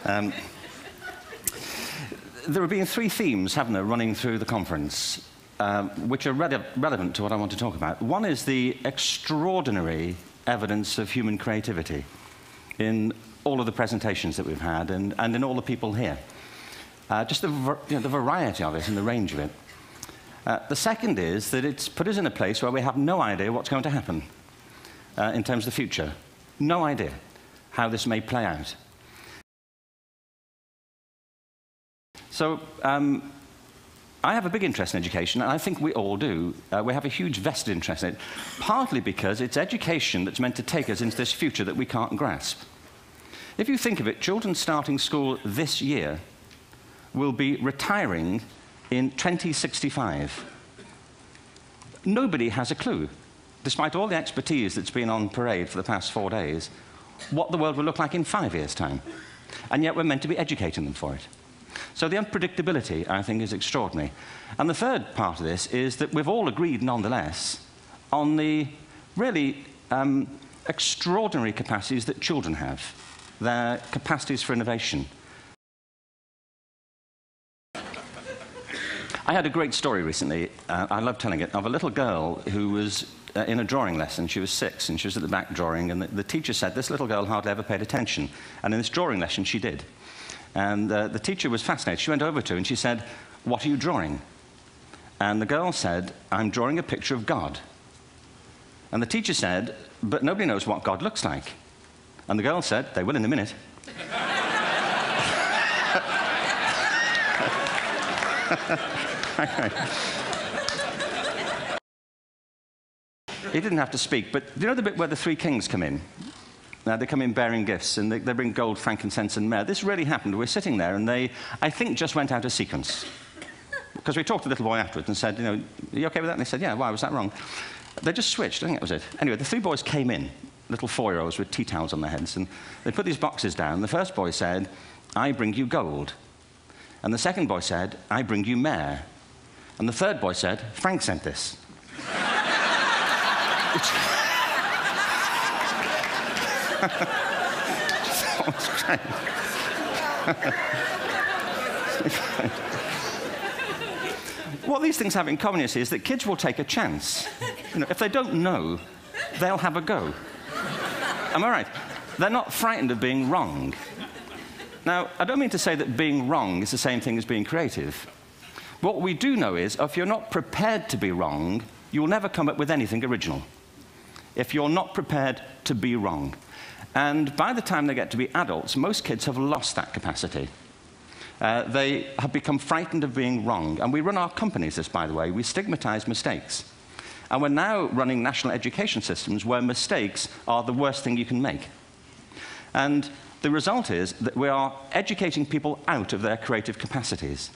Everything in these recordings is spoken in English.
There have been three themes, haven't there, running through the conference, which are relevant to what I want to talk about. One is the extraordinary evidence of human creativity in all of the presentations that we've had and in all the people here. Just the variety of it and the range of it. The second is that it's put us in a place where we have no idea what's going to happen in terms of the future. No idea how this may play out. So I have a big interest in education, and I think we all do. We have a huge vested interest in it, partly because it's education that's meant to take us into this future that we can't grasp. If you think of it, children starting school this year will be retiring in 2065. Nobody has a clue, despite all the expertise that's been on parade for the past 4 days, what the world will look like in 5 years' time. And yet we're meant to be educating them for it. So the unpredictability, I think, is extraordinary. And the third part of this is that we've all agreed, nonetheless, on the really extraordinary capacities that children have, their capacities for innovation. I had a great story recently, I love telling it, of a little girl who was in a drawing lesson. She was 6, and she was at the back drawing, and the teacher said this little girl hardly ever paid attention. And in this drawing lesson, she did. And the teacher was fascinated. She went over to her and she said, "What are you drawing?" And the girl said, "I'm drawing a picture of God." And the teacher said, "But nobody knows what God looks like." And the girl said, "They will in a minute." He didn't have to speak, but do you know the bit where the three kings come in? They come in bearing gifts, and they bring gold, frankincense, and myrrh. This really happened. We're sitting there, and they, I think, just went out of sequence. Because we talked to the little boy afterwards and said, "Are you okay with that?" And they said, "Yeah, why was that wrong?" They just switched. I think that was it. Anyway, the three boys came in, little 4-year-olds with tea towels on their heads, and they put these boxes down. The first boy said, "I bring you gold." And the second boy said, "I bring you myrrh." And the third boy said, "Frank sent this." That was great. What these things have in common, you see, is that kids will take a chance. If they don't know, they'll have a go. Am I right? They're not frightened of being wrong. Now, I don't mean to say that being wrong is the same thing as being creative. What we do know is, if you're not prepared to be wrong, you'll never come up with anything original. If you're not prepared to be wrong. And by the time they get to be adults, most kids have lost that capacity. They have become frightened of being wrong. And we run our companies this, by the way. We stigmatize mistakes. And we're now running national education systems where mistakes are the worst thing you can make. And the result is that we are educating people out of their creative capacities.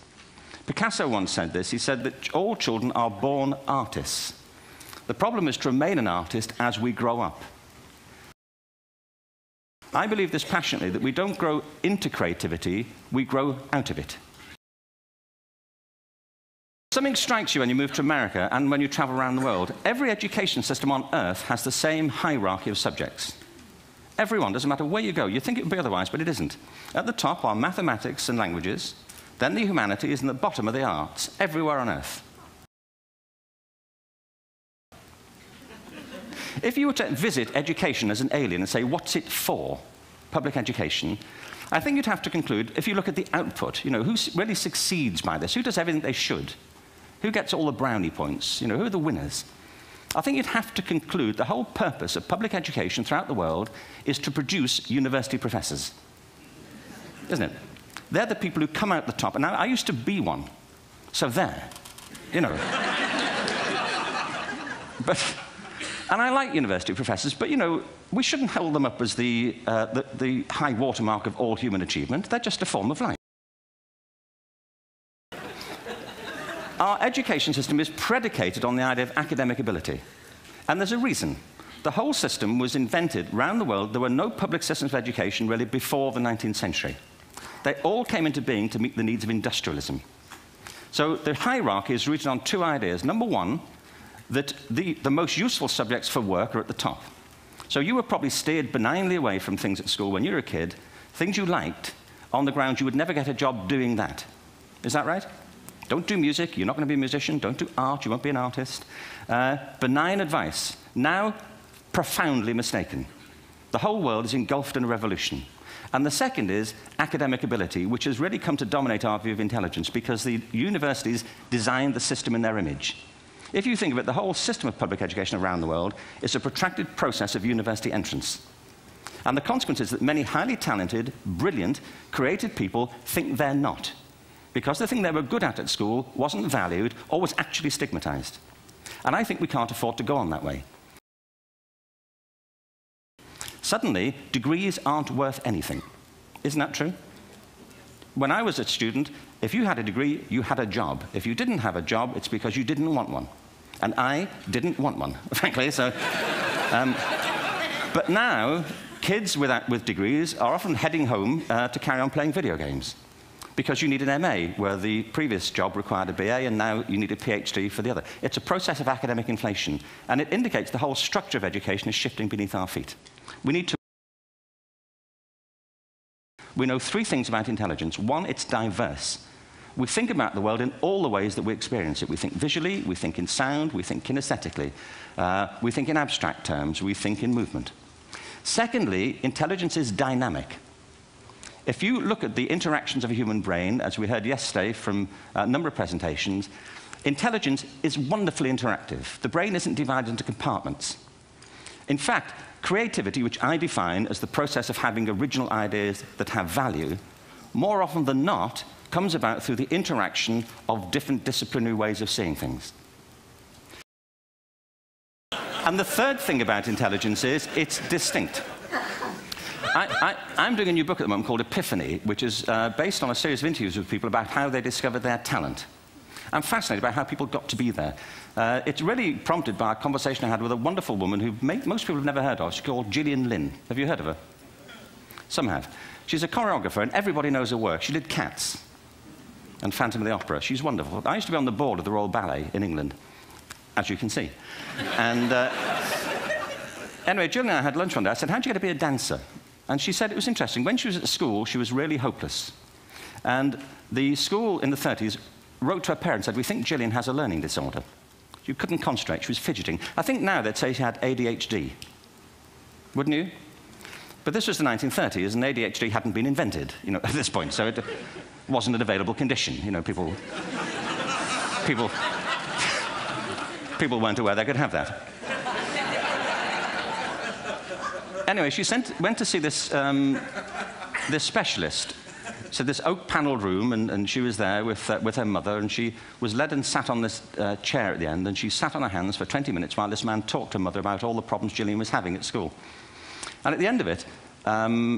Picasso once said this. He said that all children are born artists. The problem is to remain an artist as we grow up. I believe this passionately, that we don't grow into creativity, we grow out of it. Something strikes you when you move to America and when you travel around the world. Every education system on earth has the same hierarchy of subjects. Everyone, doesn't matter where you go. You think it would be otherwise, but it isn't. At the top are mathematics and languages, then the humanities, and at the bottom are the arts, everywhere on earth. If you were to visit education as an alien and say, what's it for, public education, I think you'd have to conclude, if you look at the output, who really succeeds by this? Who does everything they should? Who gets all the brownie points? Who are the winners? I think you'd have to conclude the whole purpose of public education throughout the world is to produce university professors. Isn't it? They're the people who come out the top. And now, I used to be one. So there. And I like university professors, but, we shouldn't hold them up as the high watermark of all human achievement. They're just a form of life. Our education system is predicated on the idea of academic ability. And there's a reason. The whole system was invented around the world. There were no public systems of education really before the 19th century. They all came into being to meet the needs of industrialism. So the hierarchy is rooted on two ideas. Number one, that the most useful subjects for work are at the top. So you were probably steered benignly away from things at school when you were a kid, things you liked, on the grounds you would never get a job doing that. Is that right? Don't do music, you're not going to be a musician. Don't do art, you won't be an artist. Benign advice, now profoundly mistaken. The whole world is engulfed in a revolution. And the second is academic ability, which has really come to dominate our view of intelligence because the universities designed the system in their image. If you think of it, the whole system of public education around the world is a protracted process of university entrance. And the consequence is that many highly talented, brilliant, creative people think they're not, because the thing they were good at school wasn't valued or was actually stigmatized. And I think we can't afford to go on that way. Suddenly, degrees aren't worth anything. Isn't that true? When I was a student, if you had a degree, you had a job. If you didn't have a job, it's because you didn't want one. And I didn't want one, frankly. So, but now, kids with degrees are often heading home to carry on playing video games, because you need an MA, where the previous job required a BA, and now you need a PhD for the other. It's a process of academic inflation, and it indicates the whole structure of education is shifting beneath our feet. We know three things about intelligence. One, it's diverse. We think about the world in all the ways that we experience it. We think visually, we think in sound, we think kinesthetically, we think in abstract terms, we think in movement. Secondly, intelligence is dynamic. If you look at the interactions of a human brain, as we heard yesterday from a number of presentations, intelligence is wonderfully interactive. The brain isn't divided into compartments. In fact, creativity, which I define as the process of having original ideas that have value, more often than not, comes about through the interaction of different disciplinary ways of seeing things. And the third thing about intelligence is it's distinct. I'm doing a new book at the moment called Epiphany, which is based on a series of interviews with people about how they discovered their talent. I'm fascinated by how people got to be there. It's really prompted by a conversation I had with a wonderful woman who most people have never heard of. She's called Gillian Lynn. Have you heard of her? Some have. She's a choreographer, and everybody knows her work. She did Cats and Phantom of the Opera. She's wonderful. I used to be on the board of the Royal Ballet in England, as you can see. And anyway, Gillian and I had lunch one day. I said, how'd you get to be a dancer? And she said it was interesting. When she was at school, she was really hopeless. And the school in the 30s wrote to her parents and said, we think Gillian has a learning disorder. She couldn't concentrate, she was fidgeting. I think now they'd say she had ADHD. Wouldn't you? But this was the 1930s, and ADHD hadn't been invented, at this point, so it wasn't an available condition. People weren't aware they could have that. Anyway, she went to see this specialist. So this oak-panelled room, and she was there with her mother, and she was led and sat on this chair at the end, and she sat on her hands for 20 minutes while this man talked to her mother about all the problems Gillian was having at school. And at the end of it,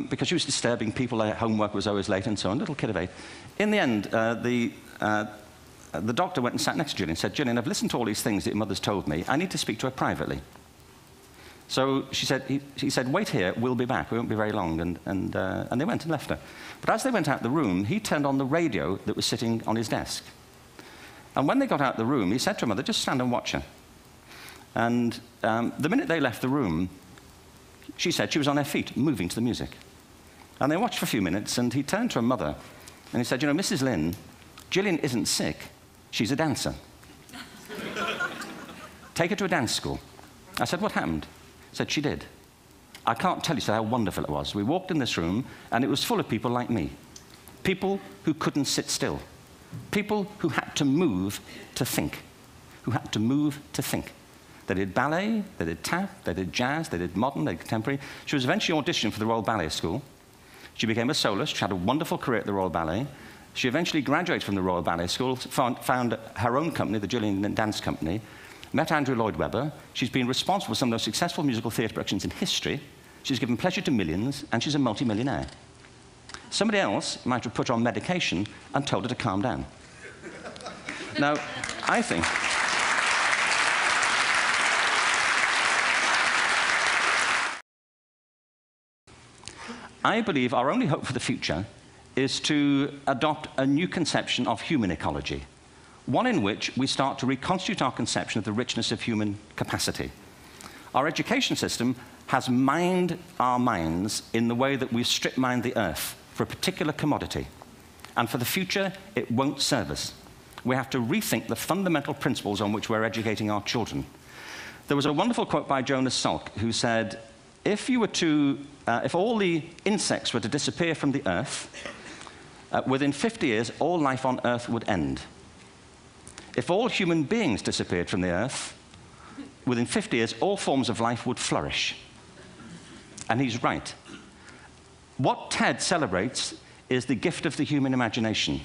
because she was disturbing people, their homework was always late and so on, little kid of 8, in the end, the doctor went and sat next to Gillian and said, Gillian, I've listened to all these things that your mother's told me. I need to speak to her privately. So he said, wait here, we'll be back. We won't be very long. And they went and left her. But as they went out the room, he turned on the radio that was sitting on his desk. And when they got out the room, he said to her mother, just stand and watch her. And the minute they left the room, she said she was on her feet, moving to the music. And they watched for a few minutes, and he turned to her mother, and he said, Mrs. Lynn, Gillian isn't sick. She's a dancer. Take her to a dance school. I said, what happened? He said, she did. I can't tell you how wonderful it was. We walked in this room, and it was full of people like me. People who couldn't sit still. People who had to move to think. Who had to move to think. They did ballet, they did tap, they did jazz, they did modern, they did contemporary. She was eventually auditioned for the Royal Ballet School. She became a soloist. She had a wonderful career at the Royal Ballet. She eventually graduated from the Royal Ballet School, found her own company, the Gillian Dance Company, met Andrew Lloyd Webber. She's been responsible for some of the most successful musical theatre productions in history. She's given pleasure to millions, and she's a multi-millionaire. Somebody else might have put her on medication and told her to calm down. Now, I believe our only hope for the future is to adopt a new conception of human ecology, one in which we start to reconstitute our conception of the richness of human capacity. Our education system has mined our minds in the way that we've strip-mined the earth for a particular commodity. And for the future, it won't serve us. We have to rethink the fundamental principles on which we're educating our children. There was a wonderful quote by Jonas Salk, who said, if all the insects were to disappear from the Earth, within 50 years, all life on Earth would end. If all human beings disappeared from the Earth, within 50 years, all forms of life would flourish. And he's right. What TED celebrates is the gift of the human imagination.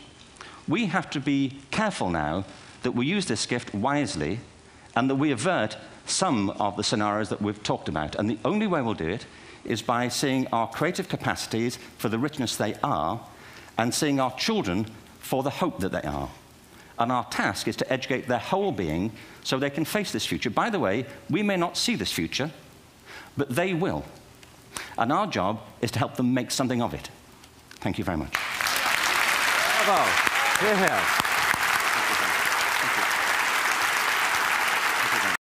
We have to be careful now that we use this gift wisely and that we avert some of the scenarios that we've talked about. And the only way we'll do it is by seeing our creative capacities for the richness they are and seeing our children for the hope that they are. And our task is to educate their whole being so they can face this future. By the way, we may not see this future, but they will. And our job is to help them make something of it. Thank you very much. Bravo. Hierher.